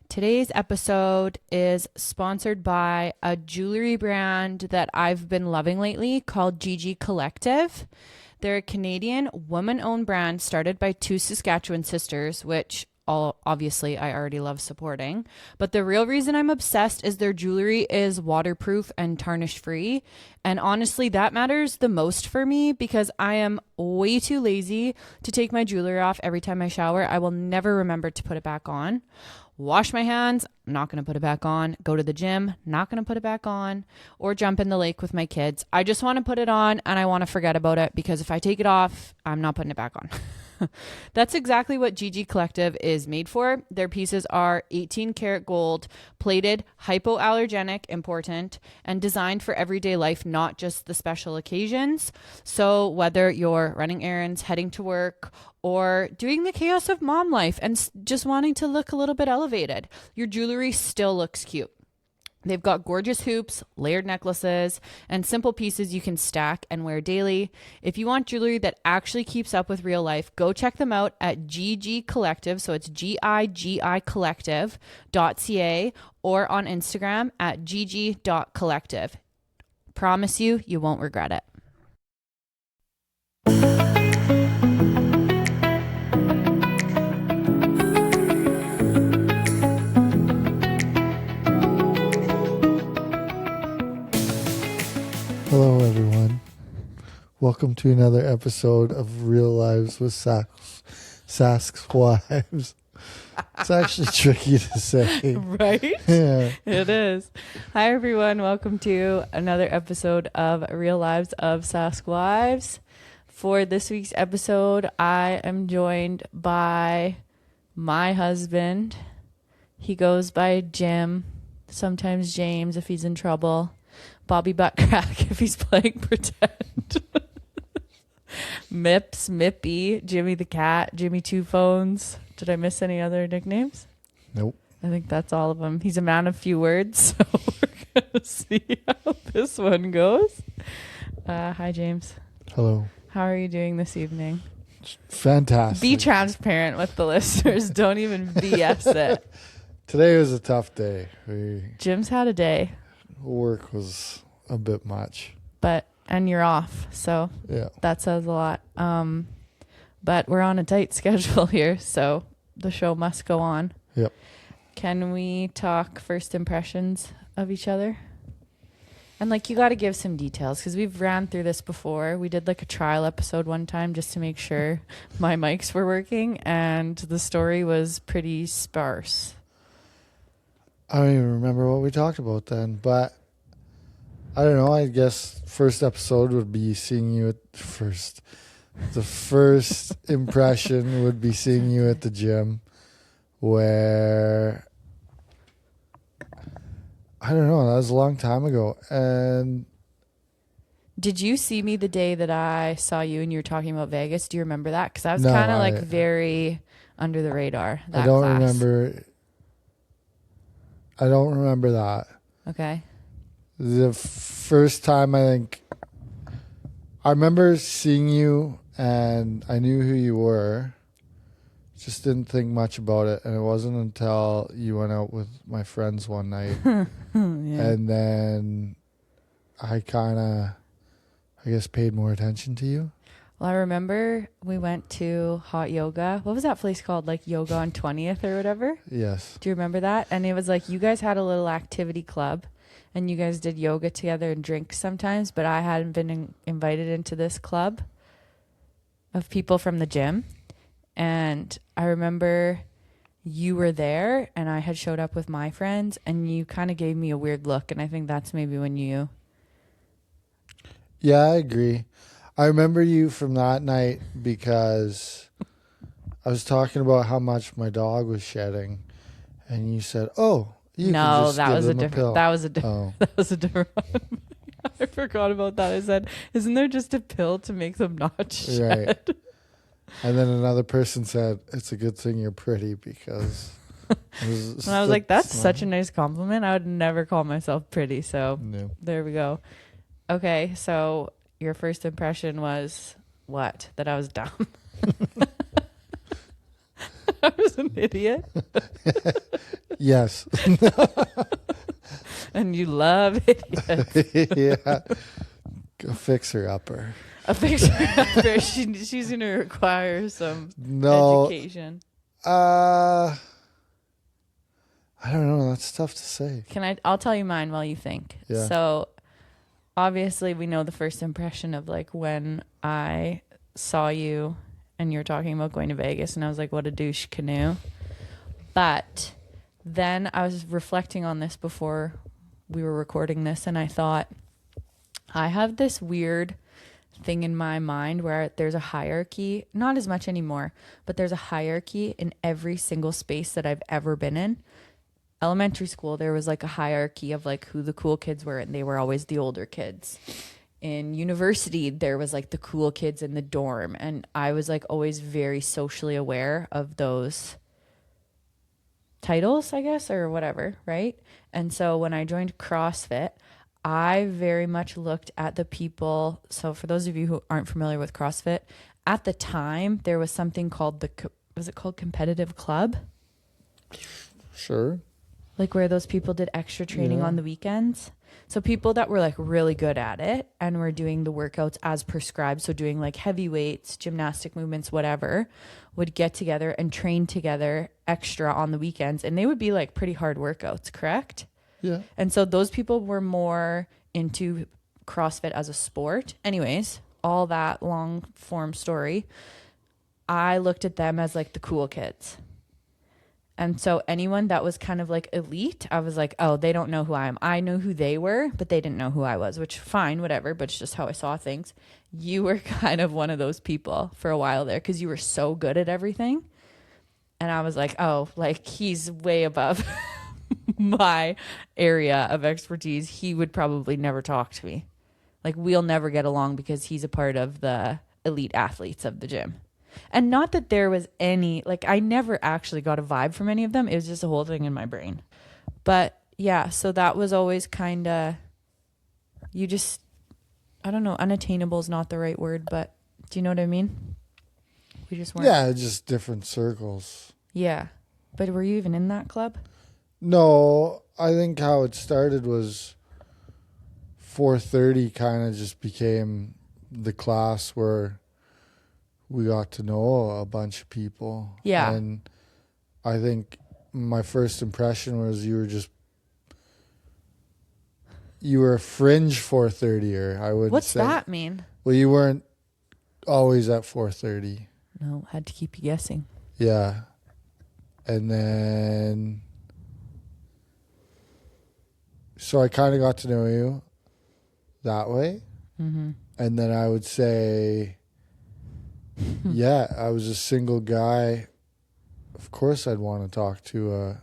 Today's episode is sponsored by a jewelry brand that I've been loving lately called GG Collective. They're a Canadian woman-owned brand started by two Saskatchewan sisters, which obviously I already love supporting. But the real reason I'm obsessed is their jewelry is waterproof and tarnish free. And honestly, that matters the most for me because I am way too lazy to take my jewelry off every time I shower. I will never remember to put it back on. Wash my hands, not going to put it back on. Go to the gym, not going to put it back on. Or jump in the lake with my kids. I just want to put it on and I want to forget about it because if I take it off, I'm not putting it back on. That's exactly what GG Collective is made for. Their pieces are 18 karat gold, plated, hypoallergenic, important, and designed for everyday life, not just the special occasions. So whether you're running errands, heading to work, or doing the chaos of mom life and just wanting to look a little bit elevated, your jewelry still looks cute. They've got gorgeous hoops, layered necklaces, and simple pieces you can stack and wear daily. If you want jewelry that actually keeps up with real life, go check them out at GG Collective. So it's GIGI Collective.ca or on Instagram at gg.collective. Promise you, you won't regret it. Hello, everyone. Welcome to another episode of Real Lives with Sask's Wives. It's actually tricky to say. Right? Yeah. It is. Hi, everyone. Welcome to another episode of Real Lives of Sask Wives. For this week's episode, I am joined by my husband. He goes by Jim, sometimes James if he's in trouble. Bobby Buttcrack if he's playing pretend. Mips, Mippy, Jimmy the Cat, Jimmy Two Phones. Did I miss any other nicknames? Nope. I think that's all of them. He's a man of few words, so we're going to see how this one goes. Hi, James. Hello. How are you doing this evening? Fantastic. Be transparent with the listeners. Don't even BS it. Today was a tough day. Jim's had a day. Work was a bit much. And you're off, so yeah, that says a lot. But we're on a tight schedule here, so the show must go on. Yep. Can we talk first impressions of each other? And you got to give some details because we've ran through this before. We did a trial episode one time just to make sure my mics were working, and the story was pretty sparse. I don't even remember what we talked about then, but I don't know. I guess first episode would be seeing you at first. The first impression would be seeing you at the gym where, I don't know, that was a long time ago. And did you see me the day that I saw you and you were talking about Vegas? Do you remember that? Because I was No, kind of very under the radar. I don't remember. I don't remember that. Okay. The first time I remember seeing you and I knew who you were. Just didn't think much about it. And it wasn't until you went out with my friends one night. Yeah. And then I paid more attention to you. Well, I remember we went to hot yoga. What was that place called? Yoga on 20th or whatever? Yes. Do you remember that? And it was you guys had a little activity club and you guys did yoga together and drinks sometimes, but I hadn't been invited into this club of people from the gym. And I remember you were there and I had showed up with my friends and you kind of gave me a weird look. And I think that's maybe when you... Yeah, I agree. I remember you from that night because I was talking about how much my dog was shedding, and you said, "Oh, you can just give them a pill." That was a different one. I forgot about that. I said, "Isn't there just a pill to make them not shed?" Right. And then another person said, "It's a good thing you're pretty because." And I was like, "That's such a nice compliment. I would never call myself pretty." So There we go. Okay, so. Your first impression was what? That I was dumb. I was an idiot. Yes. And you love idiots. Yeah. A fixer-upper. A picture of her. She's going to require some No. education. I don't know. That's tough to say. I'll tell you mine while you think. Yeah. So obviously we know the first impression of like when I saw you and you're talking about going to Vegas and I was like, what a douche canoe. But then I was reflecting on this before we were recording this and I thought, I have this weird thing in my mind where there's a hierarchy, not as much anymore, but there's a hierarchy in every single space that I've ever been in. Elementary school, there was like a hierarchy of like who the cool kids were, and they were always the older kids. In university, there was like the cool kids in the dorm, and I was like always very socially aware of those titles, I guess, or whatever, right? And so when I joined CrossFit, I very much looked at the people. So for those of you who aren't familiar with CrossFit, at the time there was something called was it called competitive club? Sure. Like where those people did extra training on the weekends. So people that were like really good at it and were doing the workouts as prescribed, so doing like heavy weights, gymnastic movements, whatever, would get together and train together extra on the weekends. And they would be like pretty hard workouts, correct? Yeah. And so those people were more into CrossFit as a sport. Anyways, all that long form story, I looked at them as like the cool kids. And so anyone that was kind of like elite, I was like, oh, they don't know who I am. I knew who they were, but they didn't know who I was, which fine, whatever, but it's just how I saw things. You were kind of one of those people for a while there because you were so good at everything. And I was like, oh, like he's way above my area of expertise. He would probably never talk to me. Like we'll never get along because he's a part of the elite athletes of the gym. And not that there was any, like I never actually got a vibe from any of them. It was just a whole thing in my brain. But yeah, so that was always kind of, you just, I don't know, unattainable is not the right word, but do you know what I mean? We just weren't. Yeah, just different circles. Yeah. But were you even in that club? No, I think how it started was 4:30 kind of just became the class where we got to know a bunch of people. Yeah. And I think my first impression was you were a fringe 4:30er, I would say. What's that mean? Well, you weren't always at 4:30. No, had to keep you guessing. Yeah. And then, so I kind of got to know you that way. Mm-hmm. And then I would say, yeah, I was a single guy. Of course I'd want to talk to a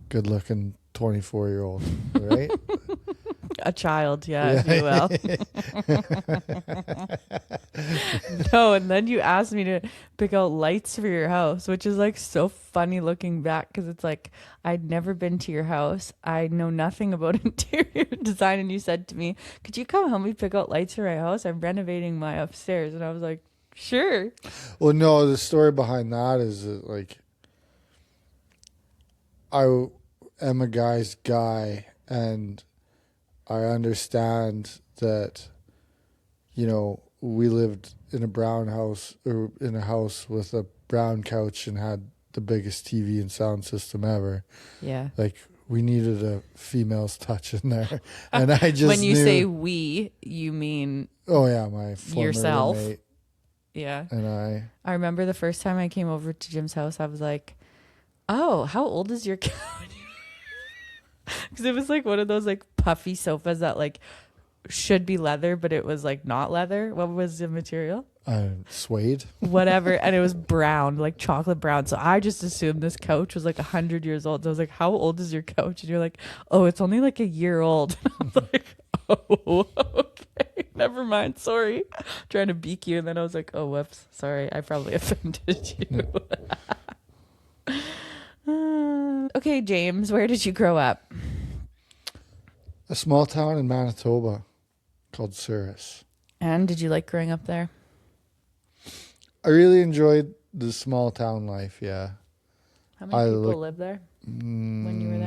good-looking 24-year-old, right? A child, yeah, if you will. No, and then you asked me to pick out lights for your house, which is like so funny looking back because it's like I'd never been to your house. I know nothing about interior design, and you said to me, could you come help me pick out lights for my house? I'm renovating my upstairs. And I was like, sure. Well, no, the story behind that is that, like, I am a guy's guy, and I understand that, you know, we lived in a brown house, or in a house with a brown couch and had the biggest TV and sound system ever. Yeah. Like, we needed a female's touch in there. And I just when you knew, say we, you mean oh yeah, my former yourself. roommate Yeah. and I remember the first time I came over to Jim's house, I was like, oh, how old is your couch? Because it was like one of those like puffy sofas that like should be leather, but it was like not leather. What was the material? suede. Whatever. And it was brown, like chocolate brown. So I just assumed this couch was like 100 years old. So I was like, how old is your couch? And you're like, oh, it's only like a year old. And I was like, oh, okay. Never mind. Sorry. Trying to beak you. And then I was like, oh, whoops. Sorry. I probably offended you. Okay, James, where did you grow up? A small town in Manitoba called Souris. And did you like growing up there? I really enjoyed the small town life, yeah. How many people lived there when you were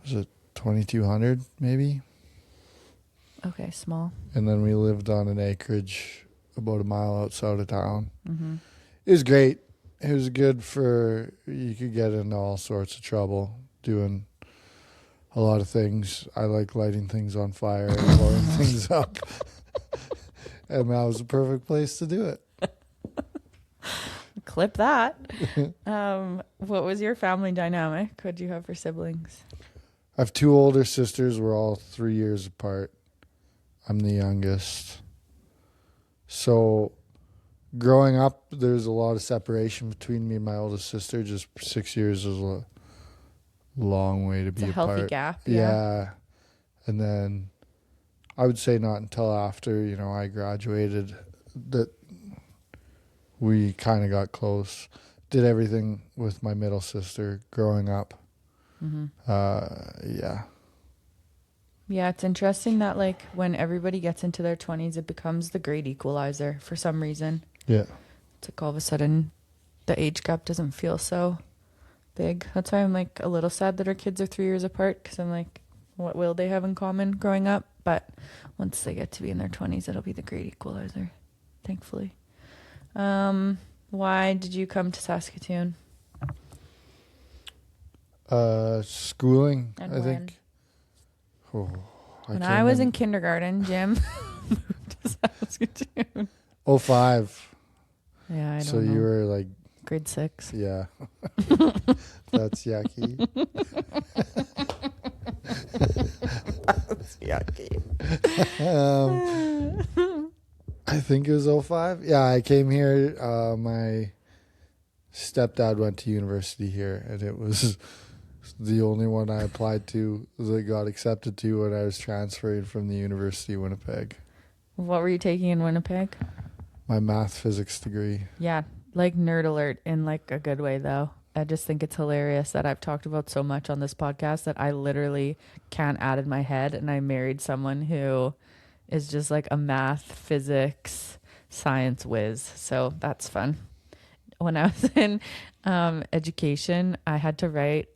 was it 2,200 maybe? Okay, small. And then we lived on an acreage about a mile outside of town. Mm-hmm. It was great. It was good for, you could get into all sorts of trouble doing a lot of things. I like lighting things on fire and blowing things up. And that was the perfect place to do it. Clip that. What was your family dynamic? What do you have for siblings? I have 2 older sisters. We're all 3 years apart. I'm the youngest. So growing up, there's a lot of separation between me and my oldest sister. Just 6 years is a long way to be It's a apart. healthy gap. Yeah. And then I would say not until after, I graduated that we kind of got close. Did everything with my middle sister growing up. Mm-hmm. Yeah. Yeah, it's interesting that like when everybody gets into their 20s, it becomes the great equalizer for some reason. Yeah. It's like all of a sudden the age gap doesn't feel so big. That's why I'm like a little sad that our kids are 3 years apart, because I'm like, what will they have in common growing up? But once they get to be in their 20s, it'll be the great equalizer, thankfully. Why did you come to Saskatoon? Schooling, And I when? think. When I was in kindergarten, Jim moved to Saskatoon. 05. Yeah, I don't So know. you were like, Grade 6. yeah. That's yucky. That's yucky. I think it was 05. Yeah, I came here. My stepdad went to university here, and it was the only one I applied to that got accepted to when I was transferring from the University of Winnipeg. What were you taking in Winnipeg? My math physics degree. Yeah, like nerd alert in like a good way though. I just think it's hilarious that I've talked about so much on this podcast that I literally can't add in my head, and I married someone who is just like a math, physics, science whiz. So that's fun. When I was in education, I had to write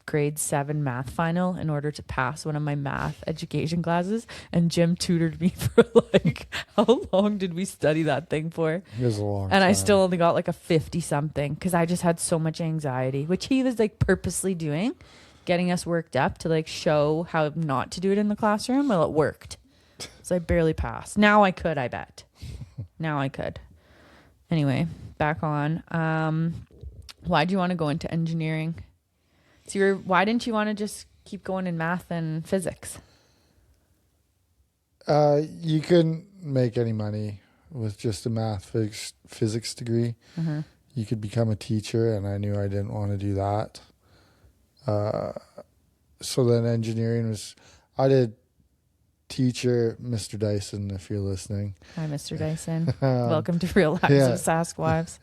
grade 7 math final in order to pass one of my math education classes, and Jim tutored me for like, how long did we study that thing for? It was a long And time. I still only got like a 50 something because I just had so much anxiety, which he was like purposely doing, getting us worked up to like show how not to do it in the classroom. Well, it worked. So I barely passed. Now I could, I bet. Now I could. Anyway, back on. Why do you want to go into engineering? So why didn't you want to just keep going in math and physics? You couldn't make any money with just a math physics degree. Mm-hmm. You could become a teacher, and I knew I didn't want to do that. So then engineering was, I did teacher, Mr. Dyson, if you're listening. Hi, Mr. Dyson. Welcome to Real Lives of Sask Wives.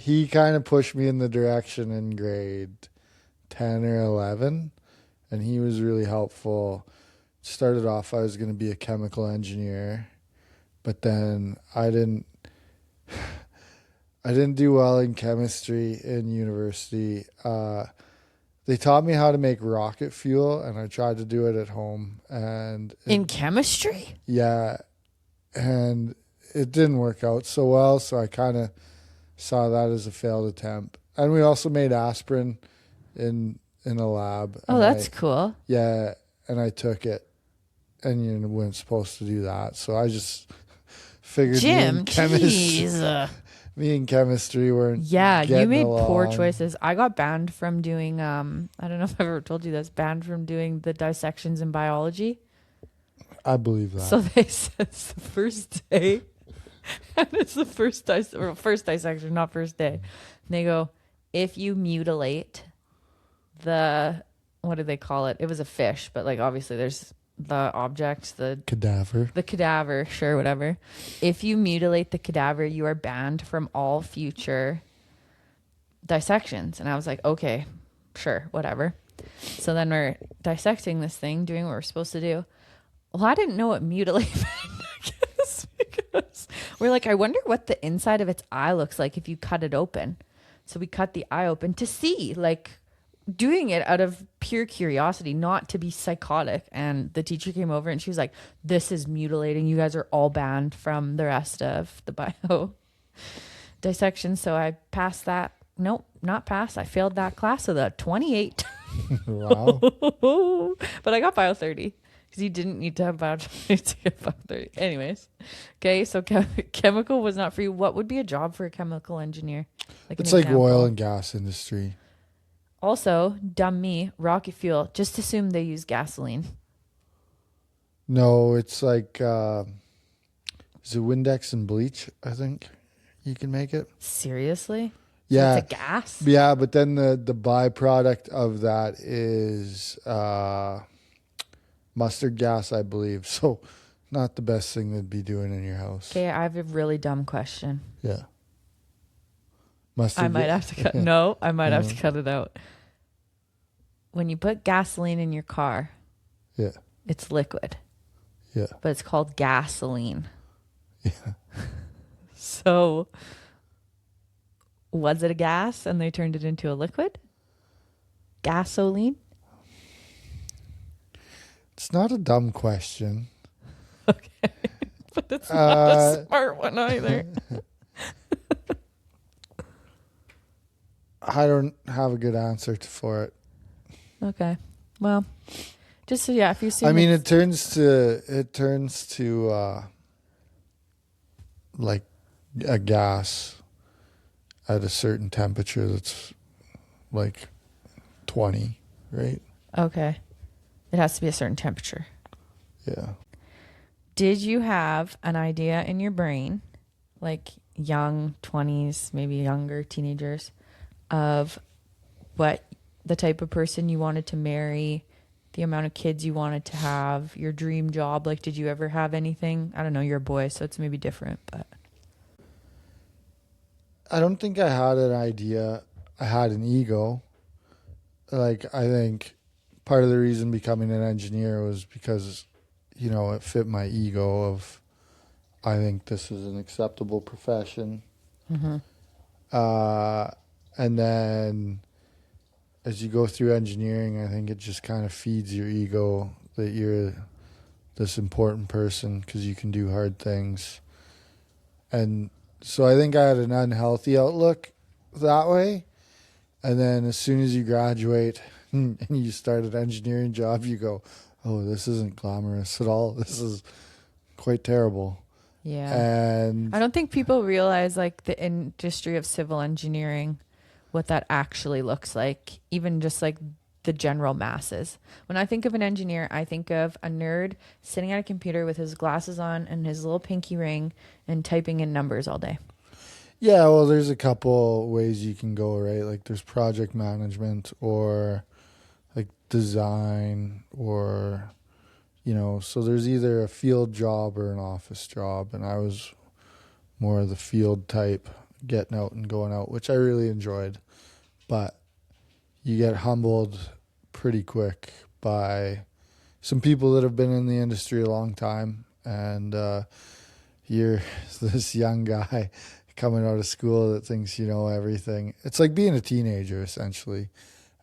He kind of pushed me in the direction in grade 10 or 11, and he was really helpful. Started off, I was going to be a chemical engineer, but then I didn't do well in chemistry in university. They taught me how to make rocket fuel, and I tried to do it at home. And in chemistry? Yeah, and it didn't work out so well, so I kind of saw that as a failed attempt. And we also made aspirin in a lab. Oh, that's cool. Yeah, and I took it, and you weren't supposed to do that. So I just figured Jim, jeez. Me and chemistry weren't. Yeah, you made along. poor choices. I got banned from doing, I don't know if I've ever told you this, banned from doing the dissections in biology. I believe that. So they said it's the first day, and it's the first dissection, not first day. And they go, if you mutilate the, what do they call it? It was a fish, but like obviously there's the object, the cadaver, sure, whatever. If you mutilate the cadaver, you are banned from all future dissections. And I was like, okay, sure, whatever. So then we're dissecting this thing, doing what we're supposed to do. Well, I didn't know what mutilate meant, I guess, because we're like, I wonder what the inside of its eye looks like if you cut it open. So we cut the eye open to see, like, doing it out of pure curiosity, not to be psychotic. And the teacher came over and she was like, "This is mutilating. You guys are all banned from the rest of the bio dissection." So I passed that. Nope, not passed. I failed that class with a 28. Wow. But I got bio 30 because you didn't need to have bio 20 to get bio 30. Anyways, okay, so chemical was not for you. What would be a job for a chemical engineer? Like It's an like example. oil and gas industry. Also, dumb me, rocket fuel. Just assume they use gasoline. No, it's like is it Windex and bleach, I think you can make it. Seriously? Yeah. So it's a gas? Yeah, but then the byproduct of that is mustard gas, I believe. So not the best thing to be doing in your house. Okay, I have a really dumb question. Yeah. Mustard I might have to cut. No, I might have to cut it out. When you put gasoline in your car, Yeah. it's liquid, Yeah. but it's called gasoline. Yeah. So was it a gas and they turned it into a liquid? Gasoline? It's not a dumb question. Okay. But it's not a smart one either. I don't have a good answer for it. Okay. Well, just so, yeah, if you see I mean, it turns to like a gas at a certain temperature that's like 20, right? Okay. It has to be a certain temperature. Yeah. Did you have an idea in your brain, like young 20s, maybe younger teenagers, of what the type of person you wanted to marry, the amount of kids you wanted to have, your dream job? Like, did you ever have anything? I don't know, you're a boy, so it's maybe different, but. I don't think I had an idea. I had an ego. Like, I think part of the reason becoming an engineer was because, it fit my ego of, I think this is an acceptable profession. Mm-hmm. And then as you go through engineering, I think it just kind of feeds your ego that you're this important person because you can do hard things. And so I think I had an unhealthy outlook that way. And then as soon as you graduate and you start an engineering job, you go, oh, this isn't glamorous at all. This is quite terrible. Yeah. And I don't think people realize, like, the industry of civil engineering, what that actually looks like, even just like the general masses. When I think of an engineer, I think of a nerd sitting at a computer with his glasses on and his little pinky ring and typing in numbers all day. yeah, well, there's a couple ways you can go, right? Like there's project management or like design or, so there's either a field job or an office job. And I was more of the field type, getting out and going out, which I really enjoyed. But you get humbled pretty quick by some people that have been in the industry a long time. And you're this young guy coming out of school that thinks you know everything. It's like being a teenager, essentially.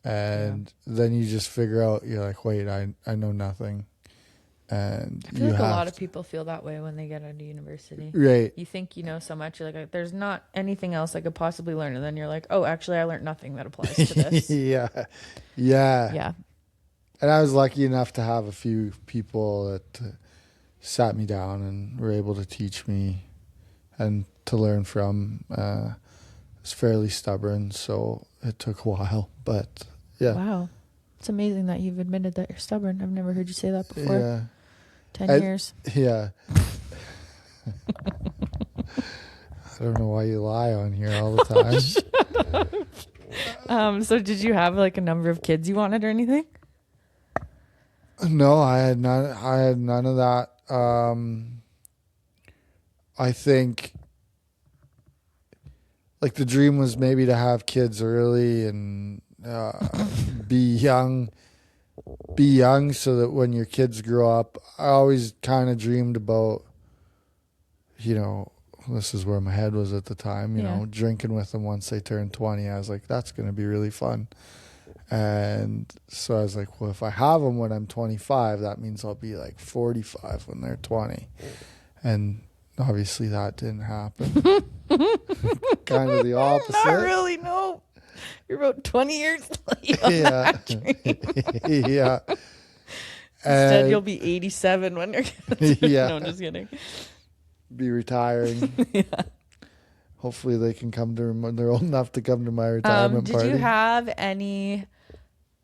And then you just figure out, you're like, wait, I know nothing. And I feel like a lot of people feel that way when they get out of university. Right. You think you know so much. You're like, there's not anything else I could possibly learn. And then you're like, oh, actually, I learned nothing that applies to this. Yeah. And I was lucky enough to have a few people that sat me down and were able to teach me and to learn from. I was fairly stubborn, so it took a while. But, yeah. Wow. It's amazing that you've admitted that you're stubborn. I've never heard you say that before. Yeah. 10 years. Yeah. I don't know why you lie on here all the time. So did you have like a number of kids you wanted or anything? No, I had none of that. I think like the dream was maybe to have kids early and be young so that when your kids grow up, I always kind of dreamed about, this is where my head was at the time, drinking with them once they turned 20. I was like, that's going to be really fun. And so I was like, well, if I have them when I'm 25, that means I'll be like 45 when they're 20. And obviously that didn't happen. Kind of the opposite. Not really, no. You're about 20 years late on Yeah. that dream. Yeah. Instead, And you'll be 87 when you're Yeah. No, I'm just kidding. be retiring. Yeah. Hopefully they can come to, when they're old enough to come to my retirement Did party. you have any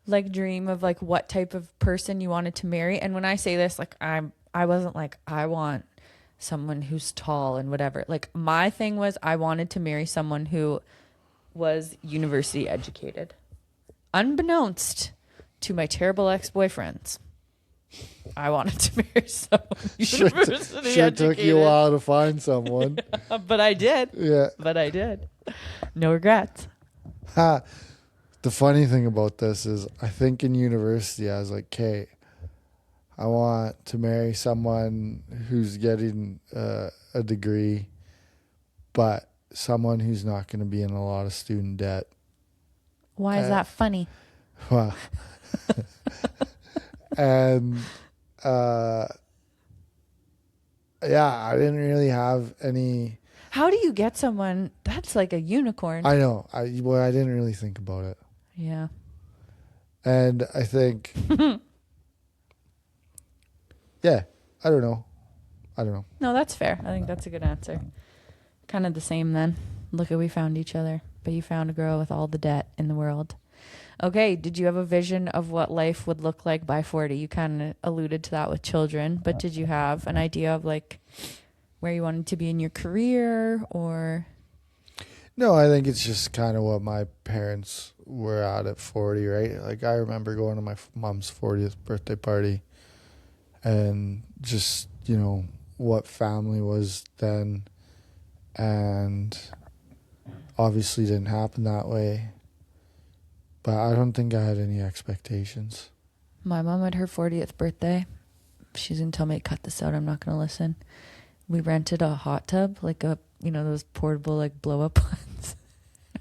like dream of like what type of person you wanted to marry? And when I say this, like I wasn't like, I want someone who's tall and whatever. Like my thing was I wanted to marry someone who was university educated. Unbeknownst to my terrible ex-boyfriends, I wanted to marry someone university Sure educated. took you a while to find someone. But I did. Yeah. But I did. No regrets. Ha. The funny thing about this is I think in university I was like, okay, I want to marry someone who's getting a degree, but someone who's not going to be in a lot of student debt. Why is that funny? Well, and yeah, I didn't really have any. How do you get someone that's like a unicorn? I know. I didn't really think about it. Yeah. And I think, yeah, I don't know. No, that's fair. I think that's a good answer. Kind of the same then. Look at we found each other, but you found a girl with all the debt in the world. Okay, did you have a vision of what life would look like by 40? You kind of alluded to that with children, but did you have an idea of like where you wanted to be in your career or? No, I think it's just kind of what my parents were at 40, right? Like I remember going to my mom's 40th birthday party and just, you know, what family was then, and obviously didn't happen that way. But I don't think I had any expectations. My mom at her 40th birthday, she's going to tell me to cut this out. I'm not going to listen. We rented a hot tub, like a, you know, those portable like blow up ones.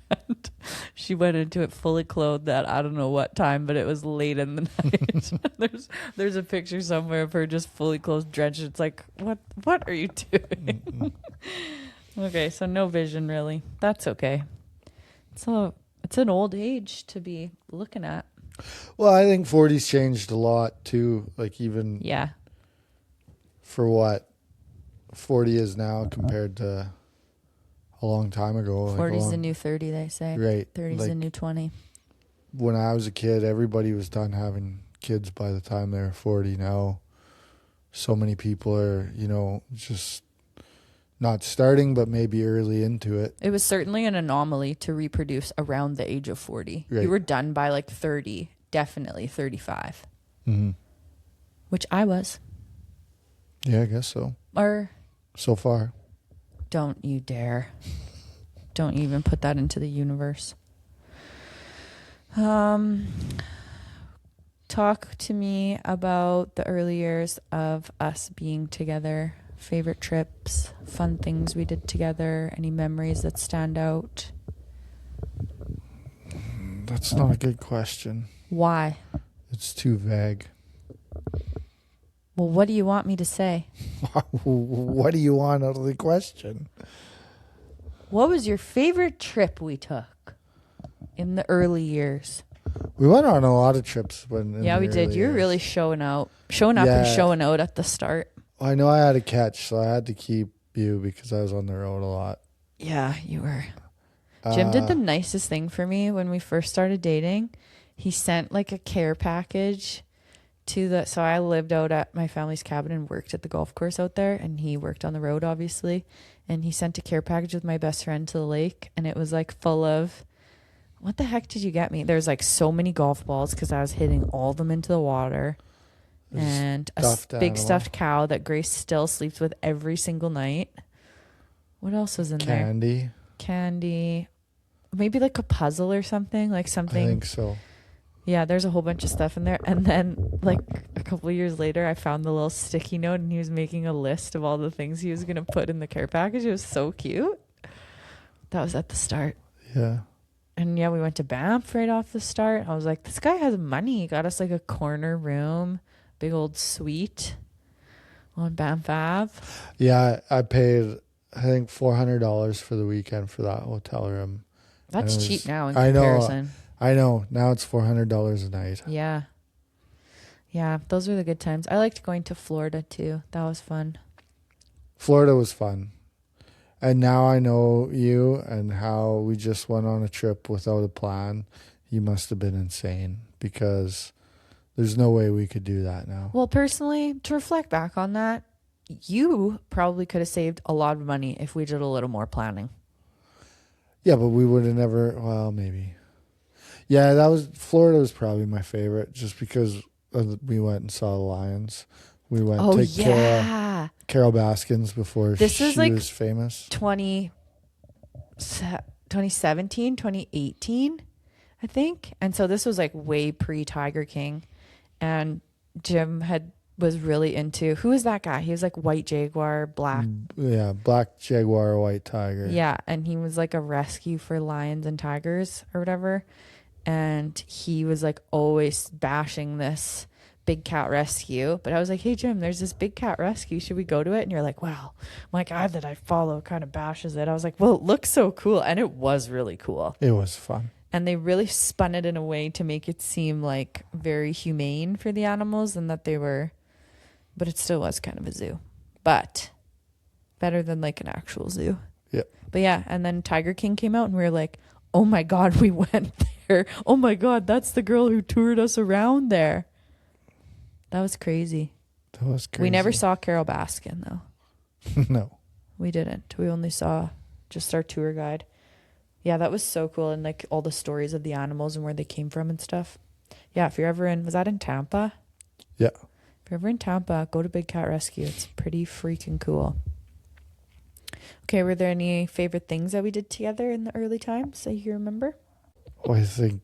And she went into it fully clothed at I don't know what time, but it was late in the night. There's a picture somewhere of her just fully clothed, drenched. It's like, what are you doing? Okay, so no vision really. That's okay. So it's an old age to be looking at. Well, I think 40's changed a lot too. Like even Yeah. for what 40 is now compared to a long time ago. 40's the new 30, they say. Right. 30's like, the new 20. When I was a kid, everybody was done having kids by the time they were 40. Now, so many people are, you know, just not starting, but maybe early into it. It was certainly an anomaly to reproduce around the age of 40. Right. You were done by like 30, definitely 35, Mm-hmm. which I was. Yeah, I guess so. Or So far. don't you dare. Don't even put that into the universe. Talk to me about the early years of us being together. Favorite trips, fun things we did together, any memories that stand out? That's not a good question. Why? It's too vague. Well, what do you want me to say? What do you want out of the question? What was your favorite trip we took in the early years? We went on a lot of trips when. Yeah, we did. You were really showing up and Yeah. showing out at the start. I know I had a catch, so I had to keep you because I was on the road a lot. Yeah, you were. Jim did the nicest thing for me when we first started dating. He sent like a care package so I lived out at my family's cabin and worked at the golf course out there, and he worked on the road obviously, and he sent a care package with my best friend to the lake, and it was like full of, what the heck did you get me? There's like so many golf balls because I was hitting all of them into the water, and a big stuffed cow that Grace still sleeps with every single night. What else was in there? Candy, maybe like a puzzle or something, like something. I think so. Yeah, there's a whole bunch of stuff in there. And then like a couple of years later, I found the little sticky note, and he was making a list of all the things he was going to put in the care package. It was so cute. That was at the start. Yeah. And yeah, we went to Banff right off the start. I was like, this guy has money. He got us like a corner room, big old suite on Banff Ave. Yeah, I paid, I think, $400 for the weekend for that hotel room. That's cheap now in I comparison. I know. Now it's $400 a night. Yeah. Yeah, those were the good times. I liked going to Florida too. That was fun. Florida was fun. And now I know you and how we just went on a trip without a plan. You must have been insane because there's no way we could do that now. Well, personally, to reflect back on that, you probably could have saved a lot of money if we did a little more planning. Yeah, but we would have never, well, maybe. Yeah, Florida was probably my favorite just because we went and saw the Lions. We went to Carol Baskins before she was famous. 2017, 2018, I think. And so this was like way pre-Tiger King. And Jim was really into, who is that guy? He was like white jaguar, black. Yeah, black jaguar, white tiger. Yeah, and he was like a rescue for lions and tigers or whatever. And he was like always bashing this big cat rescue. But I was like, hey, Jim, there's this big cat rescue. Should we go to it? And you're like, well, my guy that I follow kind of bashes it. I was like, well, it looks so cool. And it was really cool. It was fun. And they really spun it in a way to make it seem like very humane for the animals and that they were, but it still was kind of a zoo. But better than like an actual zoo. Yeah. But yeah, and then Tiger King came out and we were like, oh my God, we went there. Oh my God, that's the girl who toured us around there. That was crazy. That was crazy. We never saw Carol Baskin though. No. We didn't. We only saw just our tour guide. Yeah, that was so cool. And like all the stories of the animals and where they came from and stuff. Yeah, if you're ever was that in Tampa? Yeah. If you're ever in Tampa, go to Big Cat Rescue. It's pretty freaking cool. Okay, were there any favorite things that we did together in the early times that you remember? Well, I think,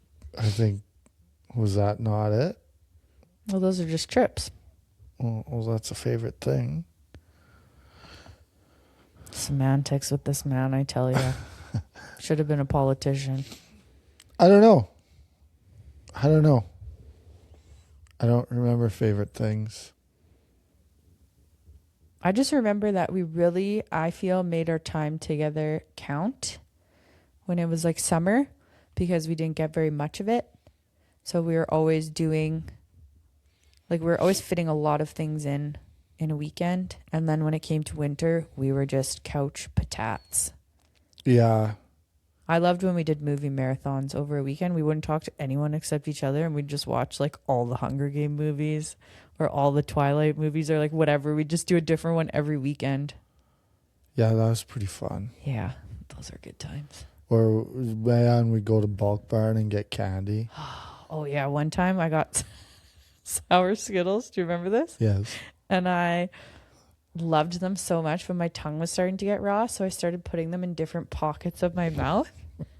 was that not it? Well, those are just trips. Well, that's a favorite thing. Semantics with this man, I tell you. Should have been a politician. I don't know. I don't remember favorite things. I just remember that we really, I feel, made our time together count when it was like summer because we didn't get very much of it. So we were always doing, like we were always fitting a lot of things in a weekend. And then when it came to winter, we were just couch patats. Yeah. I loved when we did movie marathons over a weekend. We wouldn't talk to anyone except each other and we'd just watch like all the Hunger Game movies or all the Twilight movies or like whatever. We'd just do a different one every weekend. Yeah, that was pretty fun. Yeah, those are good times. Or man, we'd go to Bulk Barn and get candy. Oh yeah, one time I got sour Skittles. Do you remember this? Yes. And I loved them so much, but my tongue was starting to get raw, so I started putting them in different pockets of my mouth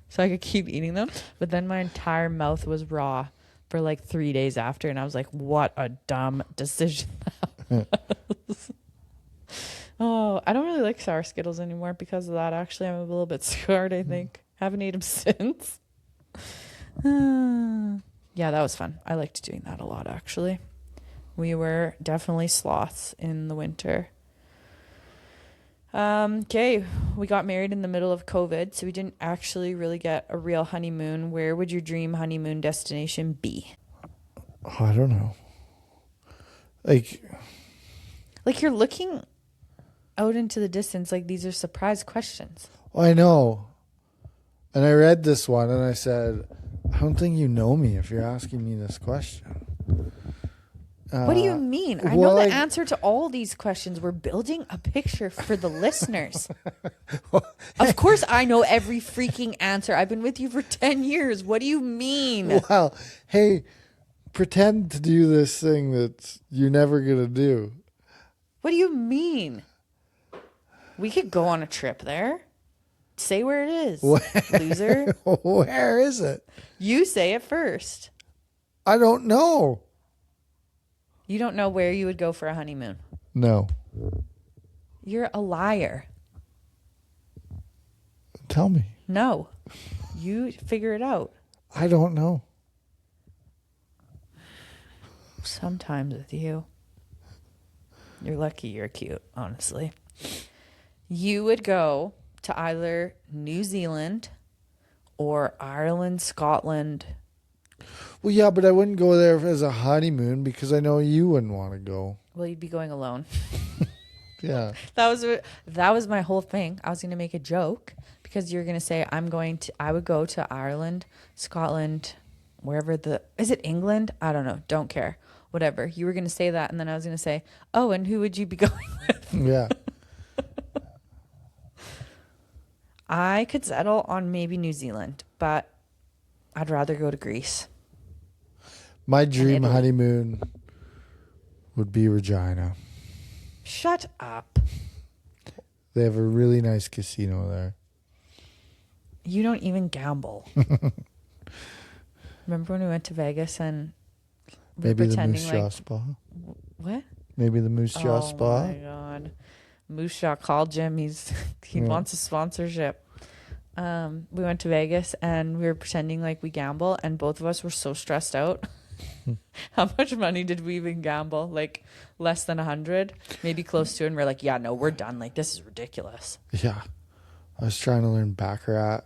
so I could keep eating them. But then my entire mouth was raw for like 3 days after, and I was like, what a dumb decision that was. Oh, I don't really like sour Skittles anymore because of that. Actually, I'm a little bit scarred, I think. Haven't eaten them since. Yeah, that was fun. I liked doing that a lot, actually. We were definitely sloths in the winter. Okay, we got married in the middle of COVID, so we didn't actually really get a real honeymoon. Where would your dream honeymoon destination be? Oh, I don't know. Like you're looking out into the distance like these are surprise questions. Well, I know. And I read this one and I said, I don't think you know me if you're asking me this question. What do you mean? I know the answer to all these questions. We're building a picture for the listeners. Of course I know every freaking answer. I've been with you for 10 years. What do you mean? Well, hey, pretend to do this thing that you're never going to do. What do you mean? We could go on a trip there. Say where it is, loser. Where is it? You say it first. I don't know. You don't know where you would go for a honeymoon? No. You're a liar. Tell me. No. You figure it out. I don't know. Sometimes with you. You're lucky you're cute, honestly. You would go to either New Zealand or Ireland, Scotland. Well, yeah, but I wouldn't go there as a honeymoon because I know you wouldn't want to go. Well, you'd be going alone. Yeah. That was my whole thing. I was going to make a joke because you're going to say I would go to Ireland, Scotland, wherever is it England? I don't know. Don't care. Whatever. You were going to say that, and then I was going to say, "Oh, and who would you be going with?" Yeah. I could settle on maybe New Zealand, but I'd rather go to Greece. My dream honeymoon would be Regina. Shut up. They have a really nice casino there. You don't even gamble. Remember when we went to Vegas and we were Maybe the pretending Moose like Jaw Spa. what? Maybe the Moose Jaw Spa. Oh my god. Moose Jaw called Jim. He wants a sponsorship. We went to Vegas and we were pretending like we gamble, and both of us were so stressed out. How much money did we even gamble? Like less than 100, maybe close to it. And we're like, yeah, no, we're done. Like, this is ridiculous. Yeah. I was trying to learn Baccarat.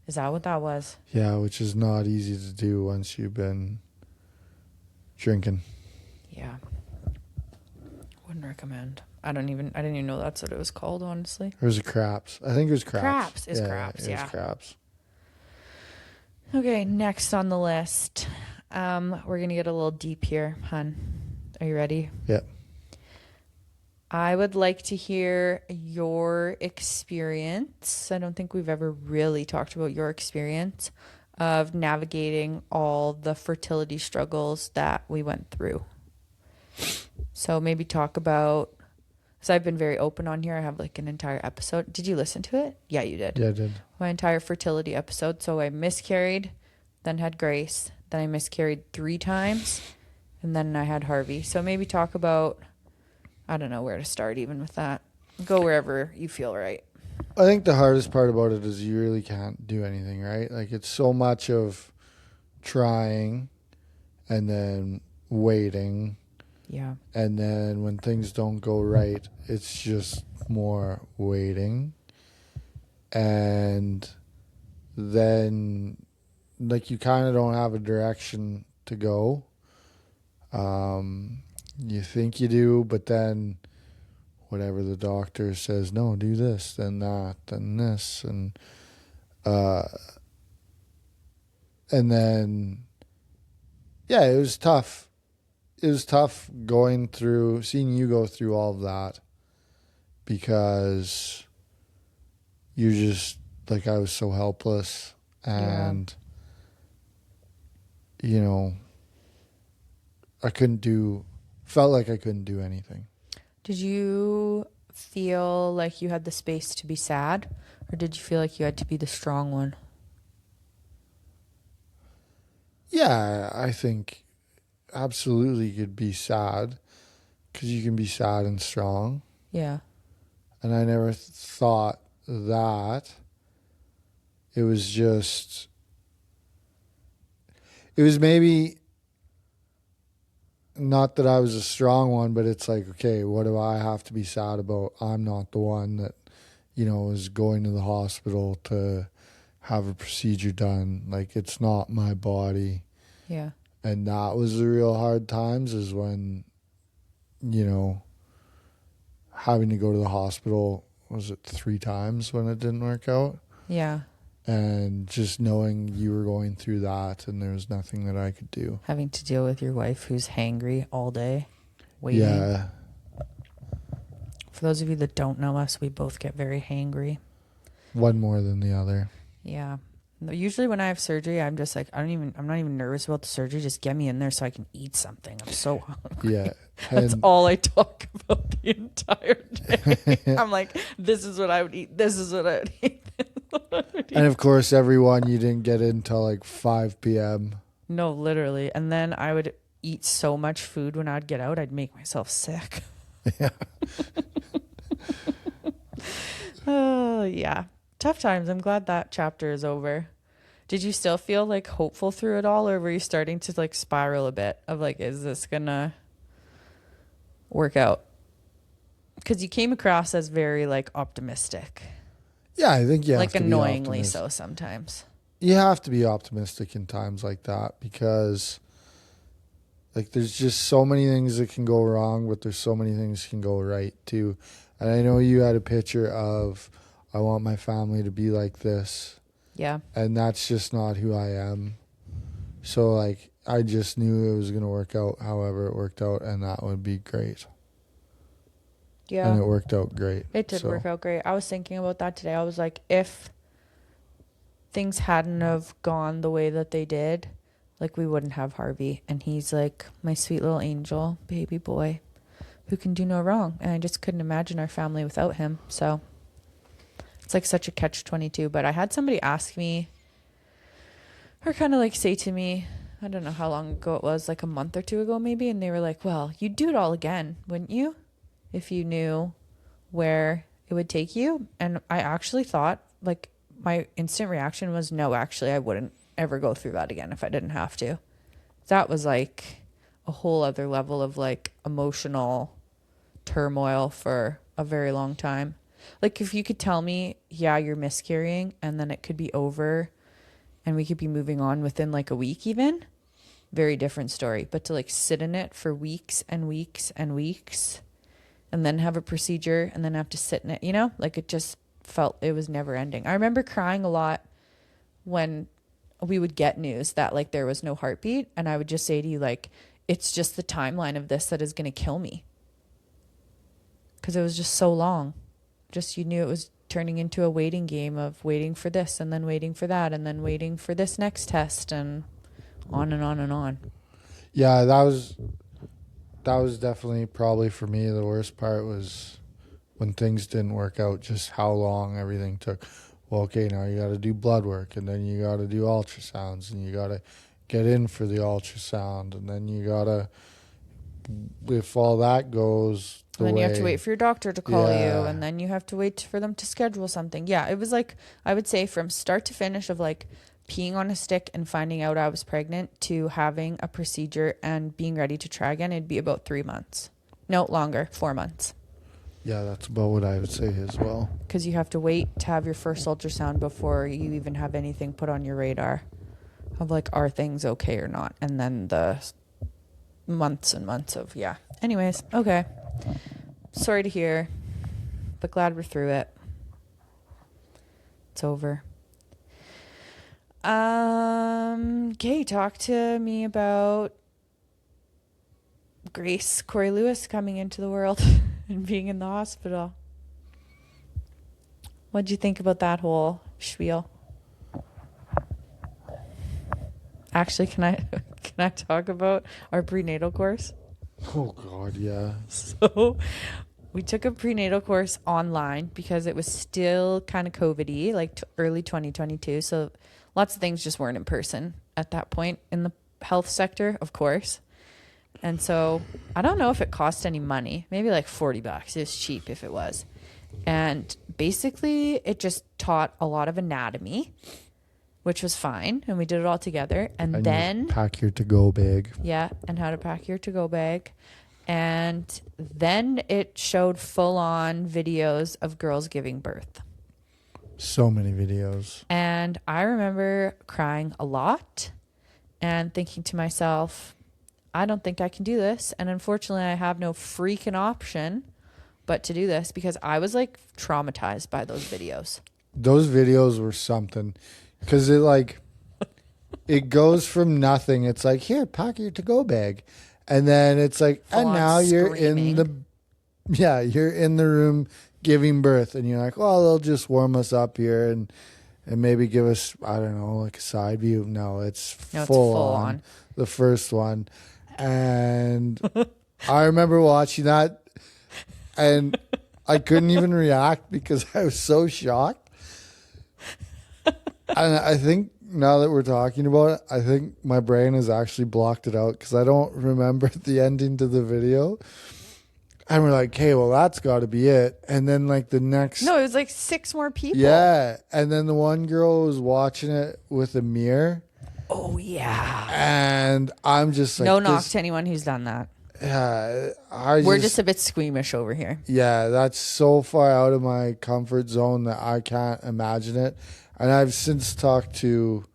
Is that what that was? Yeah, which is not easy to do once you've been drinking. Yeah. Wouldn't recommend. I didn't even know that's what it was called, honestly. Or was it craps? I think it was craps. Craps is craps, It yeah. was craps. Okay, next on the list. We're going to get a little deep here, hun. Are you ready? Yep. I would like to hear your experience. I don't think we've ever really talked about your experience of navigating all the fertility struggles that we went through. So maybe talk about, because I've been very open on here. I have like an entire episode. Did you listen to it? Yeah, you did. Yeah, I did. My entire fertility episode. So I miscarried, then had Grace, then I miscarried 3 times, and then I had Harvey. So maybe talk about, I don't know where to start even with that. Go wherever you feel right. I think the hardest part about it is you really can't do anything, right? Like, it's so much of trying and then waiting. Yeah. And then when things don't go right, it's just more waiting. And then, like, you kind of don't have a direction to go. You think you do, but then whatever the doctor says, no, do this, then that, then this. And then, yeah, it was tough. It was tough seeing you go through all of that, because you're just, like, I was so helpless, and, you know, felt like I couldn't do anything. Did you feel like you had the space to be sad, or did you feel like you had to be the strong one? Yeah, I think absolutely you could be sad, because you can be sad and strong. Yeah. And I never thought that. It was maybe not that I was a strong one, but it's like, okay, what do I have to be sad about? I'm not the one that, is going to the hospital to have a procedure done. Like, it's not my body. Yeah. And that was the real hard times, is when, having to go to the hospital, was it 3 times when it didn't work out? Yeah. And just knowing you were going through that and there was nothing that I could do. Having to deal with your wife who's hangry all day, waiting. Yeah. For those of you that don't know us, we both get very hangry. One more than the other. Yeah. Usually when I have surgery, I'm just like, I'm not even nervous about the surgery. Just get me in there so I can eat something. I'm so hungry. Yeah. That's all I talk about the entire day. I'm like, this is what I would eat. This is what I would eat. And of course, everyone, you didn't get in till like 5 p.m. No, literally. And then I would eat so much food when I'd get out, I'd make myself sick. Yeah. Oh, yeah. Tough times. I'm glad that chapter is over. Did you still feel like hopeful through it all, or were you starting to like spiral a bit of like, is this gonna work out? Because you came across as very like optimistic, Yeah, I think you have like to be annoyingly optimistic. so sometimes. You have to be optimistic in times like that because like there's just so many things that can go wrong, but there's so many things that can go right too. And I know you had a picture of I want my family to be like this, Yeah. and that's just not who I am. So like I just knew it was going to work out however it worked out, and that would be great. Yeah. And it worked out great. It did work out great. I was thinking about that today. I was like, if things hadn't have gone the way that they did, like we wouldn't have Harvey. And he's like my sweet little angel, baby boy, who can do no wrong. And I just couldn't imagine our family without him. So it's like such a catch-22. But I had somebody ask me, or kind of like say to me, I don't know how long ago it was, like a month or two ago maybe. And they were like, well, you'd do it all again, wouldn't you? If you knew where it would take you. And I actually thought, like, my instant reaction was, no, actually, I wouldn't ever go through that again if I didn't have to. That was like a whole other level of like emotional turmoil for a very long time. Like, if you could tell me, yeah, you're miscarrying, and then it could be over and we could be moving on within like a week even, very different story. But to like sit in it for weeks and weeks and weeks, and then have a procedure and then have to sit in it, you know, like it just felt it was never ending. I remember crying a lot when we would get news that like there was no heartbeat, and I would just say to you, like, it's just the timeline of this that is going to kill me, because it was just so long. Just, you knew it was turning into a waiting game of waiting for this and then waiting for that and then waiting for this next test, and on and on and on. Yeah, that was definitely probably for me the worst part was when things didn't work out, just how long everything took. Well, okay, now you got to do blood work, and then you got to do ultrasounds, and you got to get in for the ultrasound, and then you got to, if all that goes the And then way, you have to wait for your doctor to call you, Yeah. and then you have to wait for them to schedule something. Yeah, it was like, I would say from start to finish of like peeing on a stick and finding out I was pregnant to having a procedure and being ready to try again, it'd be about 3 months. No, longer, 4 months. Yeah, that's about what I would say as well. Because you have to wait to have your first ultrasound before you even have anything put on your radar of like, are things okay or not? And then the months and months of, yeah. Anyways, okay. Sorry to hear, but glad we're through it. It's over. Okay, talk to me about Grace Corey Lewis coming into the world and being in the hospital. What'd you think about that whole spiel? Actually, can I talk about our prenatal course? Oh God, yeah. So we took a prenatal course online because it was still kind of COVID-y, like early 2022. So lots of things just weren't in person at that point in the health sector, of course. And so I don't know if it cost any money, maybe like $40. It was cheap if it was. And basically it just taught a lot of anatomy, which was fine. And we did it all together. And then pack your to-go bag. Yeah, and how to pack your to-go bag. And then it showed full-on videos of girls giving birth. So many videos. And I remember crying a lot and thinking to myself, I don't think I can do this. And unfortunately, I have no freaking option but to do this, because I was like traumatized by those videos. Those videos were something, because it goes from nothing. It's like, here, pack your to-go bag. And then it's like, Full and on now you're screaming. you're in the room giving birth, and you're like, well, they'll just warm us up here and maybe give us, I don't know, like a side view. No, it's full on. The first one. And I remember watching that, and I couldn't even react because I was so shocked. And I think now that we're talking about it, I think my brain has actually blocked it out because I don't remember the ending to the video. And we're like, okay, well, that's got to be it. And then like the next, No, it was like 6 more people. yeah. And then the one girl was watching it with a mirror. Oh, yeah. And I'm just like, No knock to anyone who's done that. Yeah, We're just a bit squeamish over here. Yeah, that's so far out of my comfort zone that I can't imagine it. And I've since talked to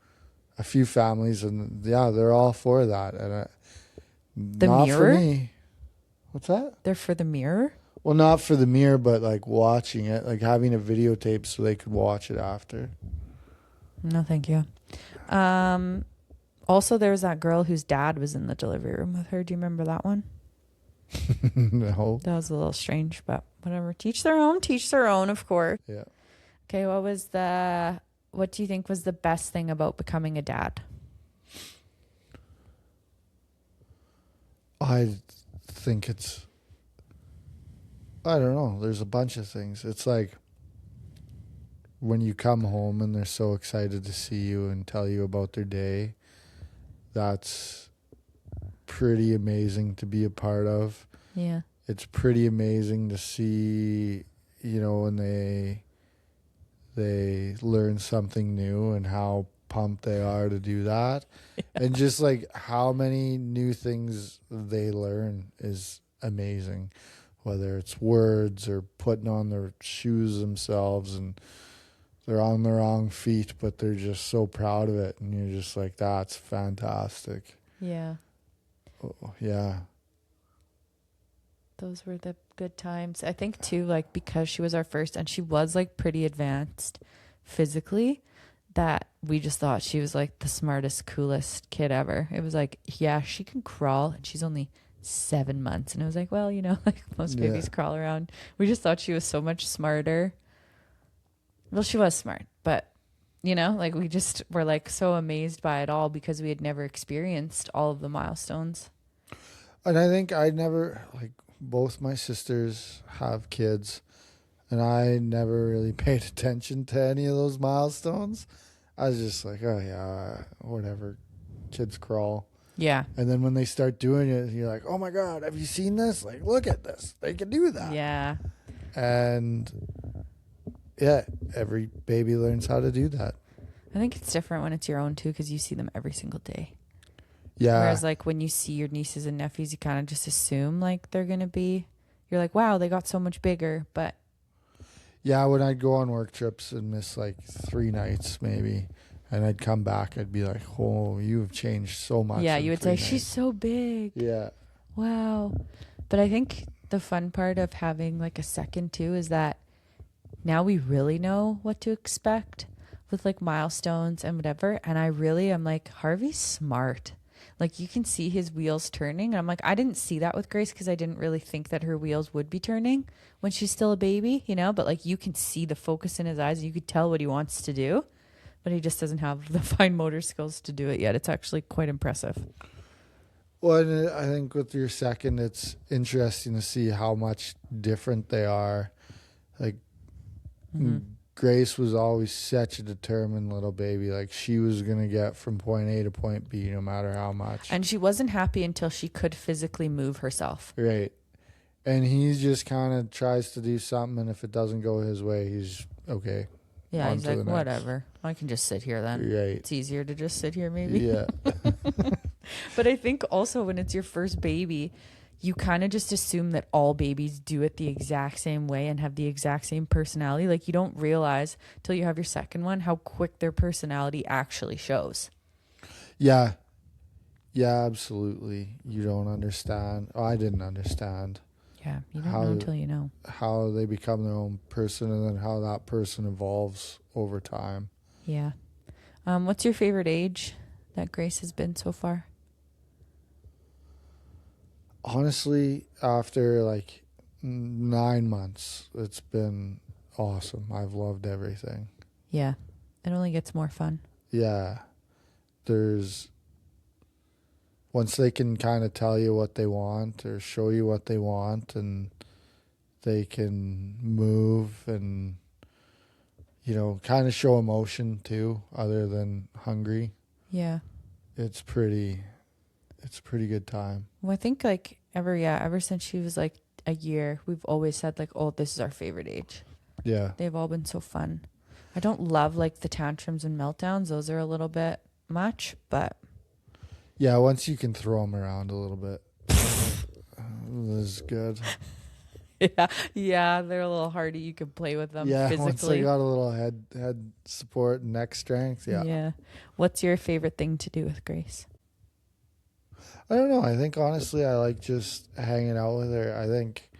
a few families, and yeah, they're all for that. And The not mirror? for me. What's that? They're for the mirror? Well, not for the mirror, but like watching it, like having a videotape so they could watch it after. No, thank you. Also, there was that girl whose dad was in the delivery room with her. Do you remember that one? No. That was a little strange, but whatever. Teach their own, of course. Yeah. Okay, what do you think was the best thing about becoming a dad? I think I don't know. There's a bunch of things. It's like when you come home and they're so excited to see you and tell you about their day. That's pretty amazing to be a part of. Yeah. It's pretty amazing to see, when they learn something new and how pumped they are to do that. Yeah. And just like how many new things they learn is amazing, whether it's words or putting on their shoes themselves and they're on the wrong feet, but they're just so proud of it. And you're just like, that's fantastic. Yeah. Oh, yeah. Those were the good times. I think too, like, because she was our first and she was like pretty advanced physically, that we just thought she was like the smartest, coolest kid ever. It was like, yeah, she can crawl and she's only 7 months. And it was like, well, like most babies crawl around. We just thought she was so much smarter. Well, she was smart, but like we just were like so amazed by it all because we had never experienced all of the milestones. And I think I never, like, both my sisters have kids, and I never really paid attention to any of those milestones. I was just like, oh, yeah, whatever, kids crawl. Yeah. And then when they start doing it, you're like, oh, my God, have you seen this? Like, look at this. They can do that. Yeah. And, yeah, every baby learns how to do that. I think it's different when it's your own, too, because you see them every single day. Yeah. Whereas, like, when you see your nieces and nephews, you kind of just assume, like, they're going to be, you're like, wow, they got so much bigger. But yeah, when I'd go on work trips and miss, like, 3 nights maybe, and I'd come back, I'd be like, oh, you've changed so much. Yeah, you would say, she's so big. Yeah. Wow. But I think the fun part of having, like, a second, too, is that now we really know what to expect with, like, milestones and whatever. And I'm like, Harvey's smart. Like, you can see his wheels turning. And I'm like, I didn't see that with Grace because I didn't really think that her wheels would be turning when she's still a baby, but like you can see the focus in his eyes. You could tell what he wants to do, but he just doesn't have the fine motor skills to do it yet. It's actually quite impressive. Well, and I think with your second, it's interesting to see how much different they are. Like, Grace was always such a determined little baby. Like, she was going to get from point A to point B no matter how much. And she wasn't happy until she could physically move herself. Right. And he just kind of tries to do something, and if it doesn't go his way, he's okay. Yeah, he's like, whatever. I can just sit here then. Right. It's easier to just sit here maybe. Yeah. But I think also when it's your first baby, you kind of just assume that all babies do it the exact same way and have the exact same personality. Like, you don't realize till you have your second one how quick their personality actually shows. Yeah. Yeah, absolutely. You don't understand. Oh, I didn't understand. Yeah, you don't know until you know. How they become their own person and then how that person evolves over time. Yeah. What's your favorite age that Grace has been so far? Honestly, after like 9 months, it's been awesome. I've loved everything. Yeah. It only gets more fun. Yeah. Once they can kind of tell you what they want or show you what they want, and they can move and, kind of show emotion too, other than hungry. Yeah. It's a pretty good time. Well, I think ever since she was like a year, we've always said like, oh, this is our favorite age. Yeah. They've all been so fun. I don't love like the tantrums and meltdowns. Those are a little bit much, but Yeah, once you can throw them around a little bit, this is good. yeah, they're a little hardy. You can play with them Yeah, once they physically. got a little head support and neck strength, yeah. Yeah. What's your favorite thing to do with Grace? I don't know. I think honestly, I like just hanging out with her. I think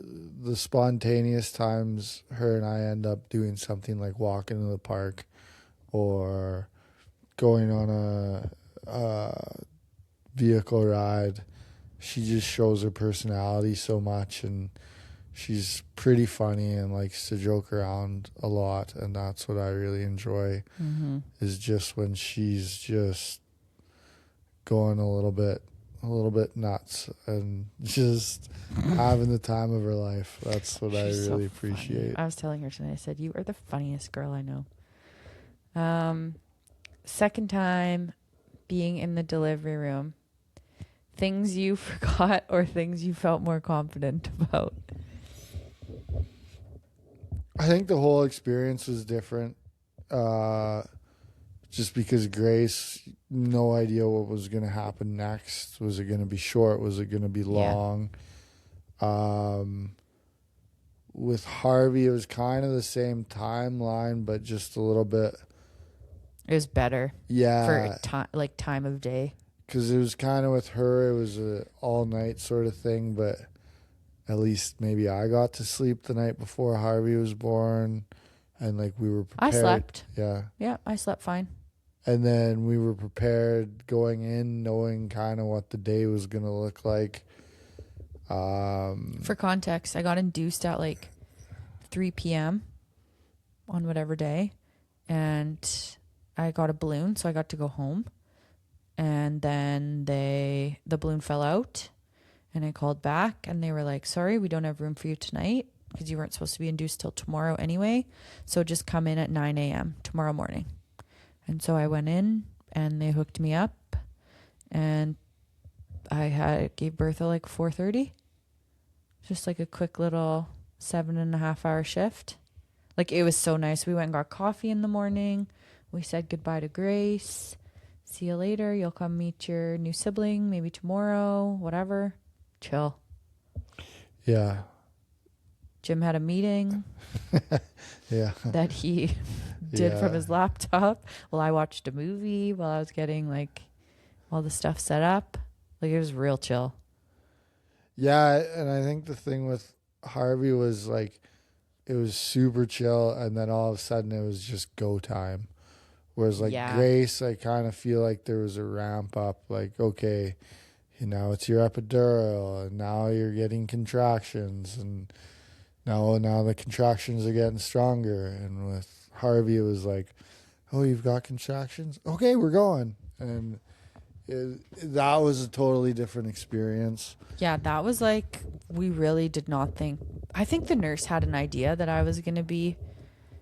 the spontaneous times her and I end up doing something like walking to the park or going on a vehicle ride. She just shows her personality so much, and she's pretty funny and likes to joke around a lot, and that's what I really enjoy. Mm-hmm. Is just when she's just going a little bit nuts and just having the time of her life. That's what She's I really so funny. appreciate. I was telling her tonight, I said, you are the funniest girl I know. Second time being in the delivery room. Things you forgot or things you felt more confident about? I think the whole experience was different. Just because Grace, no idea what was going to happen next. Was it going to be short? Was it going to be long? With Harvey, it was kind of the same timeline, but just a little bit. It was better Yeah. for time of day. Because it was kind of with her, it was a all-night sort of thing, but at least maybe I got to sleep the night before Harvey was born, and like we were prepared. I slept. Yeah. Yeah, I slept fine. And then we were prepared going in, knowing kind of what the day was going to look like. For context, I got induced at like 3 p.m. on whatever day, and I got a balloon, so I got to go home. And then the balloon fell out, and I called back, and they were like, sorry, we don't have room for you tonight because you weren't supposed to be induced till tomorrow anyway. So just come in at 9 a.m. tomorrow morning. And so I went in, and they hooked me up, and I gave birth at like 4:30. Just like a quick little 7.5 hour shift. Like it was so nice. We went and got coffee in the morning. We said goodbye to Grace. See you later. You'll come meet your new sibling maybe tomorrow, whatever. Chill. Yeah. Jim had a meeting Yeah. that he did Yeah. from his laptop while I watched a movie while I was getting like all the stuff set up. Like it was real chill. Yeah, and I think the thing with Harvey was like it was super chill, and then all of a sudden it was just go time. Whereas like Yeah. Grace, I kind of feel like there was a ramp up. Like okay, it's your epidural, and now you're getting contractions, and now the contractions are getting stronger. And with Harvey, it was like, oh, you've got contractions. Okay, we're going, and that was a totally different experience. Yeah, that was like, we really did not think. I think the nurse had an idea that I was going to be,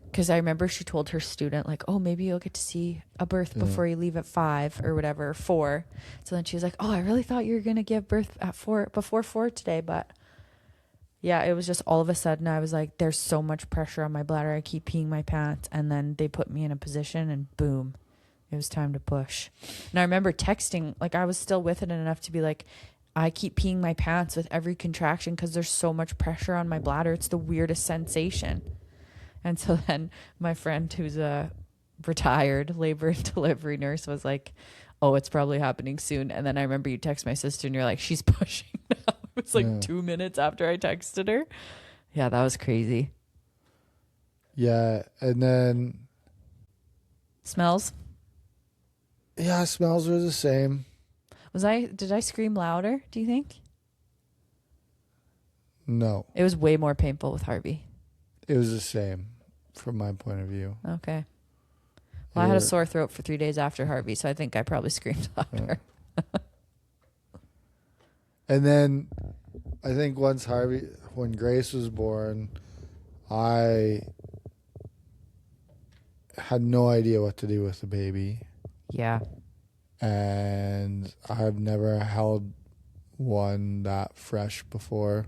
because I remember she told her student, like, oh, maybe you'll get to see a birth before you leave at 5 or whatever, 4. So then she was like, oh, I really thought you were going to give birth at 4, before 4 today. But yeah, it was just all of a sudden I was like, there's so much pressure on my bladder. I keep peeing my pants. And then they put me in a position and boom, it was time to push. And I remember texting, like I was still with it enough to be like, I keep peeing my pants with every contraction because there's so much pressure on my bladder. It's the weirdest sensation. And so then my friend who's a retired labor and delivery nurse was like, oh, it's probably happening soon. And then I remember you text my sister and you're like, she's pushing now. It was like 2 minutes after I texted her. Yeah, that was crazy. Yeah, and then Smells? yeah, smells were the same. Did I scream louder, do you think? No, It was way more painful with Harvey. it was the same from my point of view. Okay. Well, I had a sore throat for 3 days after Harvey, so I think I probably screamed louder. And then I think when Grace was born, I had no idea what to do with the baby. Yeah. And I've never held one that fresh before.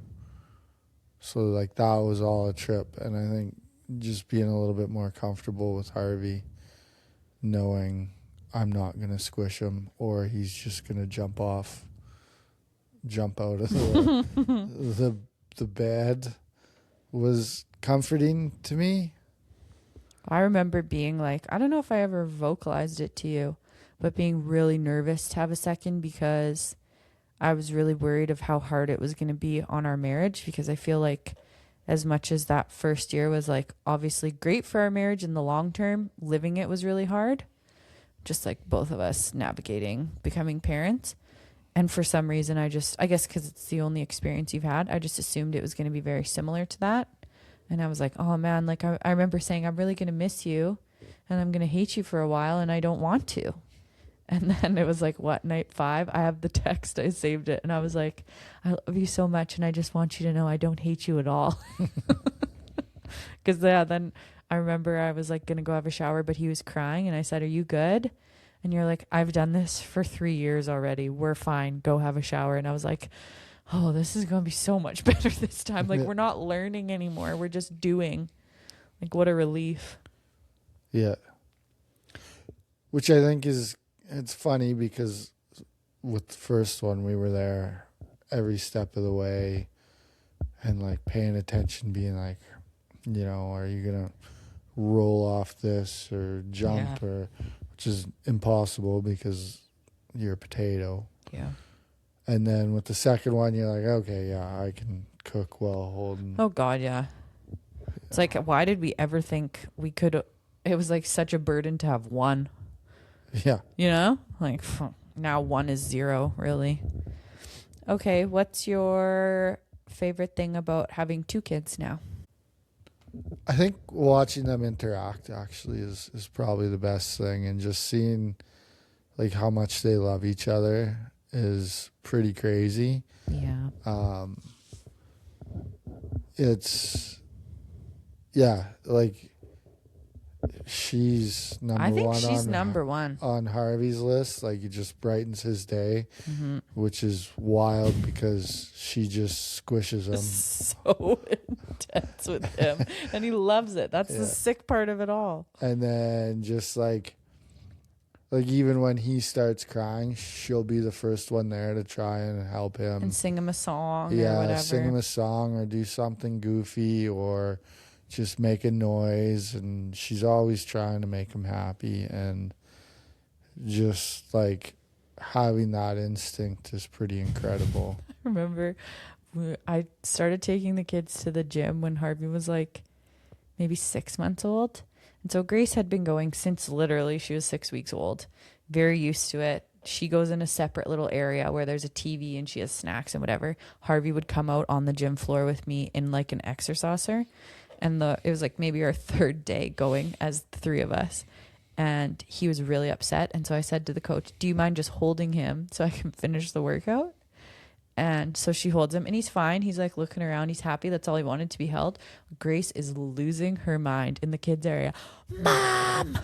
So like that was all a trip, and I think just being a little bit more comfortable with Harvey, knowing I'm not gonna squish him or he's just gonna jump out of the bed was comforting to me. I remember being like, I don't know if I ever vocalized it to you, but being really nervous to have a second because I was really worried of how hard it was going to be on our marriage, because I feel like as much as that first year was like obviously great for our marriage in the long term, living it was really hard. Just like both of us navigating becoming parents. And for some reason, I guess because it's the only experience you've had, I just assumed it was going to be very similar to that. And I was like, oh man, like I remember saying, I'm really going to miss you and I'm going to hate you for a while and I don't want to. And then it was like, what, night 5? I have the text, I saved it. And I was like, I love you so much and I just want you to know I don't hate you at all. Because then I remember I was like going to go have a shower, but he was crying and I said, are you good? And you're like, I've done this for 3 years already. We're fine. Go have a shower. And I was like, oh, this is going to be so much better this time. Like, we're not learning anymore. We're just doing. Like, what a relief. Yeah. Which I think it's funny because with the first one, we were there every step of the way and like paying attention, being like, you know, are you going to roll off this or jump which is impossible because you're a potato. Yeah. And then with the second one, you're like, okay, yeah, I can cook while holding. Oh, God, yeah. It's like, why did we ever think we could? It was like such a burden to have one. Yeah. You know? Like, now 1 is 0, really. Okay, what's your favorite thing about having 2 kids now? I think watching them interact actually is probably the best thing, and just seeing like how much they love each other is pretty crazy. Yeah. It's like she's number one on Harvey's list. Like it just brightens his day, which is wild because she just squishes him. So intense with him, and he loves it. That's the sick part of it all. And then just like even when he starts crying, she'll be the first one there to try and help him and sing him a song or whatever. Sing him a song or do something goofy or just make a noise, and she's always trying to make him happy, and just like having that instinct is pretty incredible. I remember I started taking the kids to the gym when Harvey was like maybe 6 months old. And so Grace had been going since literally she was 6 weeks old, very used to it. She goes in a separate little area where there's a TV and she has snacks and whatever. Harvey would come out on the gym floor with me in like an exerciser. And it was like maybe our 3rd day going as the 3 of us. And he was really upset. And so I said to the coach, do you mind just holding him so I can finish the workout? And so she holds him and he's fine. He's like looking around. He's happy. That's all he wanted, to be held. Grace is losing her mind in the kids area. Mom,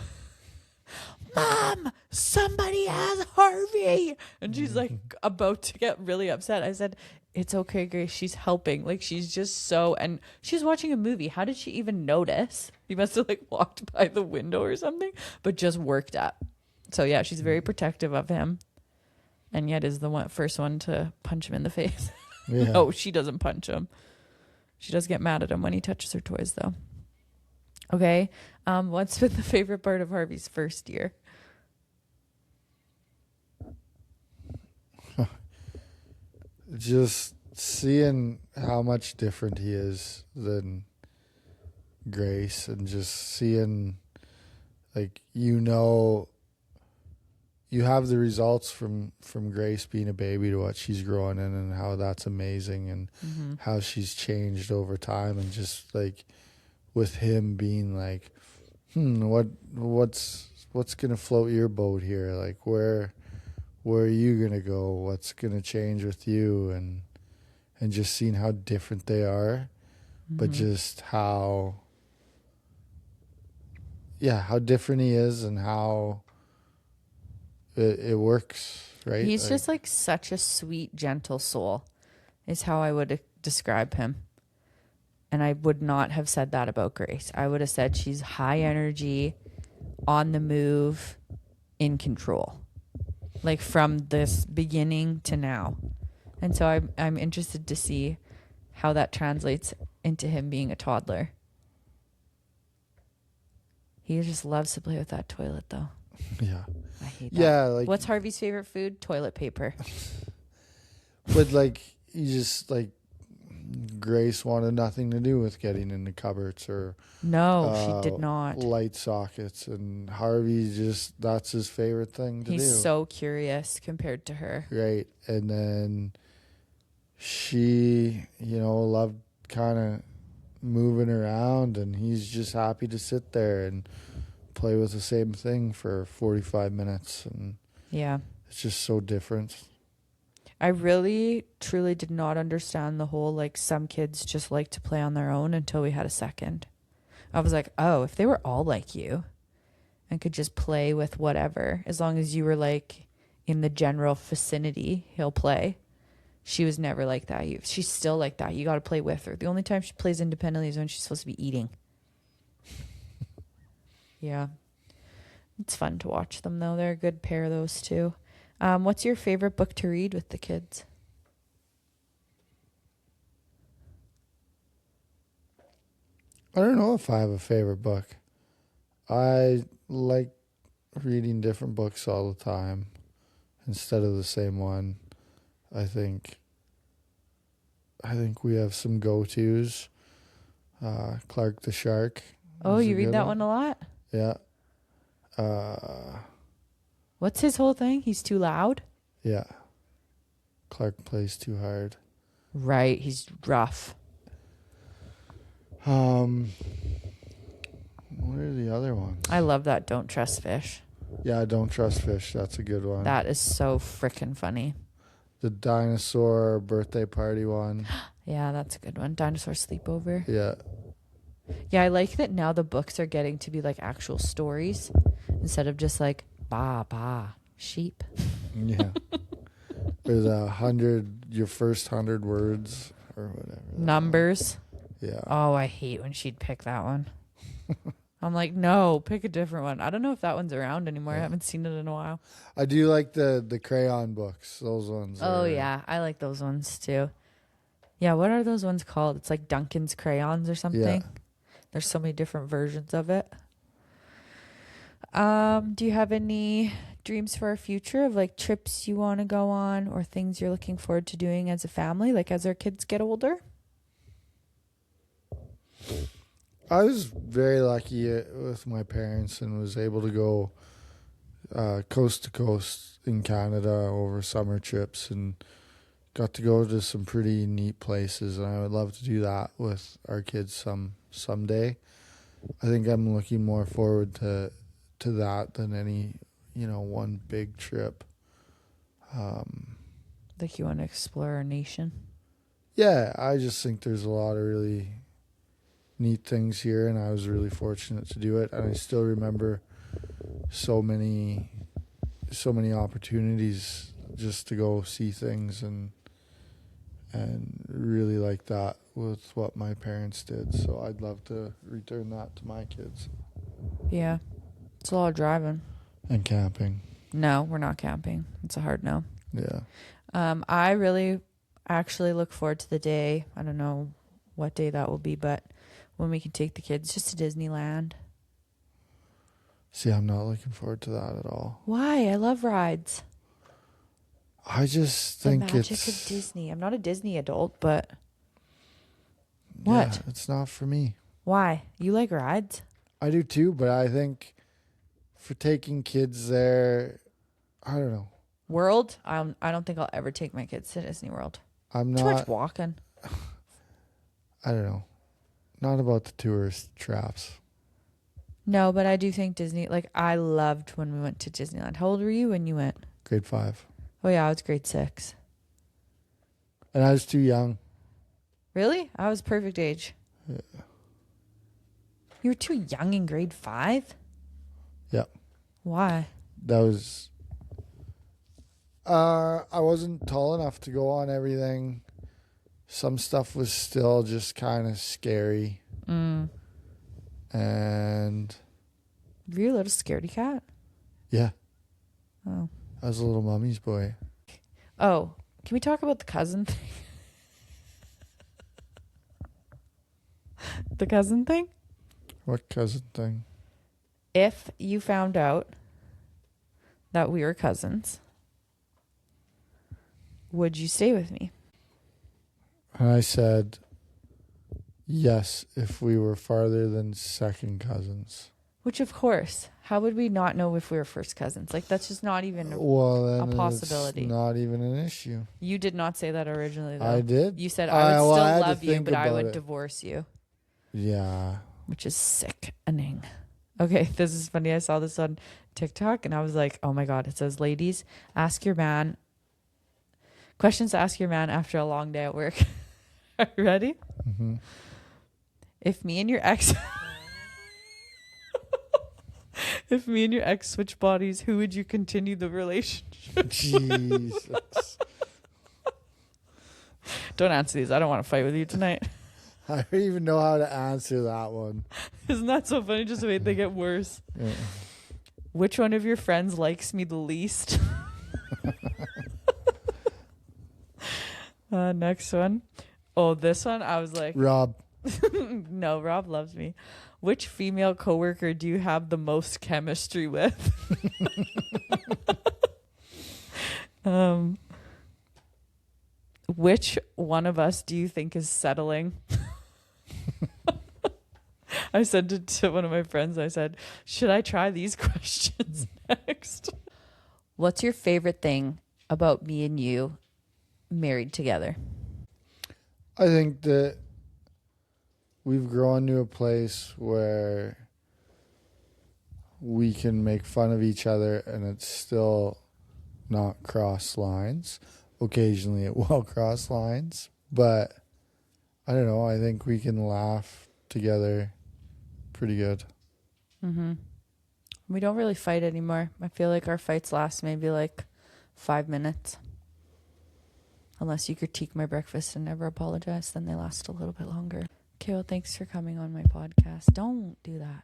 somebody has Harvey. And she's like about to get really upset. I said, it's okay, Grace. She's helping. Like she's just and she's watching a movie. How did she even notice? He must have like walked by the window or something, but just worked up. So yeah, she's very protective of him. And yet is the first one to punch him in the face. Yeah. No, she doesn't punch him. She does get mad at him when he touches her toys, though. Okay. What's been the favorite part of Harvey's first year? Just seeing how much different he is than Grace, and just seeing, like, you have the results from Grace being a baby to what she's growing in, and how that's amazing, and how she's changed over time, and just like with him being like, what's gonna float your boat here? Like where are you gonna go? What's gonna change with you? And just seeing how different they are, but just how different he is, and how it works right? He's Like, just like such a sweet, gentle soul, is how I would describe him. And I would not have said that about Grace. I would have said she's high energy, on the move, in control, like from this beginning to now. And so I'm interested to see how that translates into him being a toddler. He just loves to play with that toilet, though. yeah. I hate that. Yeah, like, What's Harvey's favorite food? Toilet paper. but like, you just like, Grace wanted nothing to do with getting into cupboards or No, she did not. light sockets, and Harvey just, that's his favorite thing to do. He's so curious compared to her. Right. And then she, loved kind of moving around, and he's just happy to sit there and play with the same thing for 45 minutes. And Yeah. it's just so different. I really, truly did not understand the whole, like, some kids just like to play on their own until we had a second. I was like, oh, if they were all like you and could just play with whatever, as long as you were, like, in the general vicinity, he'll play. She was never like that. She's still like that. You got to play with her. The only time she plays independently is when she's supposed to be eating. Yeah. It's fun to watch them, though. They're a good pair, those two. What's your favorite book to read with the kids? I don't know if I have a favorite book. I like reading different books all the time instead of the same one. I think we have some go-tos. Clark the Shark. Oh, is a you read good that one a lot? Yeah. What's his whole thing? He's too loud? Yeah. Clark plays too hard. Right. He's rough. What are the other ones? I love that Don't Trust Fish. Yeah, Don't Trust Fish. That's a good one. That is so freaking funny. The dinosaur birthday party one. Yeah, that's a good one. Dinosaur Sleepover. Yeah. Yeah, I like that now the books are getting to be like actual stories instead of just like sheep. Yeah. There's your first 100 words or whatever. Numbers. Yeah. Oh, I hate when she'd pick that one. I'm like, no, pick a different one. I don't know if that one's around anymore. Yeah. I haven't seen it in a while. I do like the crayon books. Those ones. Oh, yeah. I like those ones too. Yeah, what are those ones called? It's like Duncan's Crayons or something. Yeah. There's so many different versions of it. Do you have any dreams for our future of like trips you want to go on or things you're looking forward to doing as a family, like as our kids get older? I was very lucky with my parents and was able to go coast to coast in Canada over summer trips and got to go to some pretty neat places, and I would love to do that with our kids someday. I think I'm looking more forward to that than any one big trip. Like you want to explore our nation? Yeah, I just think there's a lot of really neat things here, and I was really fortunate to do it. And I still remember so many opportunities just to go see things and really like that with what my parents did. So I'd love to return that to my kids. Yeah. It's a lot of driving. And camping. No, we're not camping. It's a hard no. Yeah. I really actually look forward to the day. I don't know what day that will be, but when we can take the kids just to Disneyland. See, I'm not looking forward to that at all. Why? I love rides. I just The think magic it's of Disney. I'm not a Disney adult, but what? Yeah, it's not for me. Why? You like rides? I do too, but I think for taking kids there, I don't know. World? I don't think I'll ever take my kids to Disney World. I'm Too not. much walking. I don't know. Not about the tourist traps. No, but I do think Disney. Like I loved when we went to Disneyland. How old were you when you went? Grade 5. Oh yeah, I was grade 6. And I was too young. Really? I was perfect age. Yeah. You were too young in grade 5? Yeah. Why? That was I wasn't tall enough to go on everything. Some stuff was still just kind of scary. Mm. And Were you a little scaredy cat? yeah, Oh. I was a little mummy's boy. Oh, can we talk about the cousin thing? The cousin thing? What cousin thing? If you found out that we were cousins, would you stay with me? And I said, yes, if we were farther than second cousins. Which, of course, how would we not know if we were first cousins? Like, that's just not even Well, then a possibility. It's not even an issue. You did not say that originally, though. I did. You said, I would I had still to love you, think but I about would it. divorce you. Yeah. Which is sickening. Okay, this is funny. I saw this on TikTok, and I was like, oh my God. It says, ladies, ask your man. Questions to ask your man after a long day at work. Are you ready? Mm-hmm. If me and your ex... If me and your ex switch bodies, who would you continue the relationship? Jesus. Don't answer these. I don't want to fight with you tonight. I don't even know how to answer that one. Isn't that so funny? Just wait, they get worse. Yeah. Which one of your friends likes me the least? Next one. Oh, this one, I was like, Rob. no, Rob loves me. Which female coworker do you have the most chemistry with? Which one of us do you think is settling? I sent it to one of my friends. I said, should I try these questions next? What's your favorite thing about me and you married together? I think that we've grown to a place where we can make fun of each other and it's still not cross lines. Occasionally it will cross lines, but I don't know. I think we can laugh together pretty good. Mm-hmm. We don't really fight anymore. I feel like our fights last maybe like 5 minutes. Unless you critique my breakfast and never apologize, then they last a little bit longer. Okay, well, thanks for coming on my podcast. Don't do that.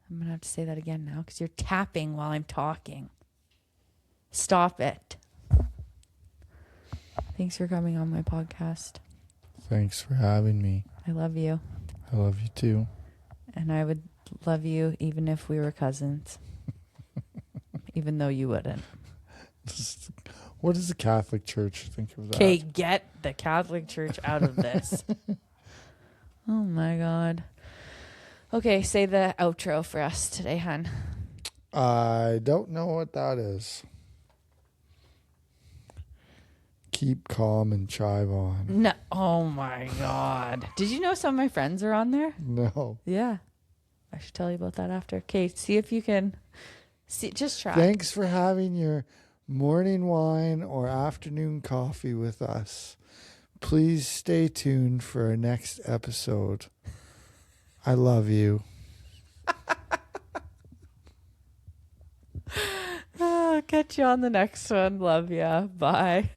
I'm going to have to say that again now because you're tapping while I'm talking. Stop it. Thanks for coming on my podcast. Thanks for having me. I love you. I love you too. And I would love you even if we were cousins. Even though you wouldn't. What does the Catholic Church think of that? Okay, get the Catholic Church out of this. Oh my God. Okay, say the outro for us today, hon. I don't know what that is. Keep calm and chive on. No. Oh my God. Did you know some of my friends are on there? No. Yeah. I should tell you about that after. Okay, see if you can. See, just try. Thanks for having your morning wine or afternoon coffee with us. Please stay tuned for our next episode. I love you. Catch you on the next one. Love ya. Bye.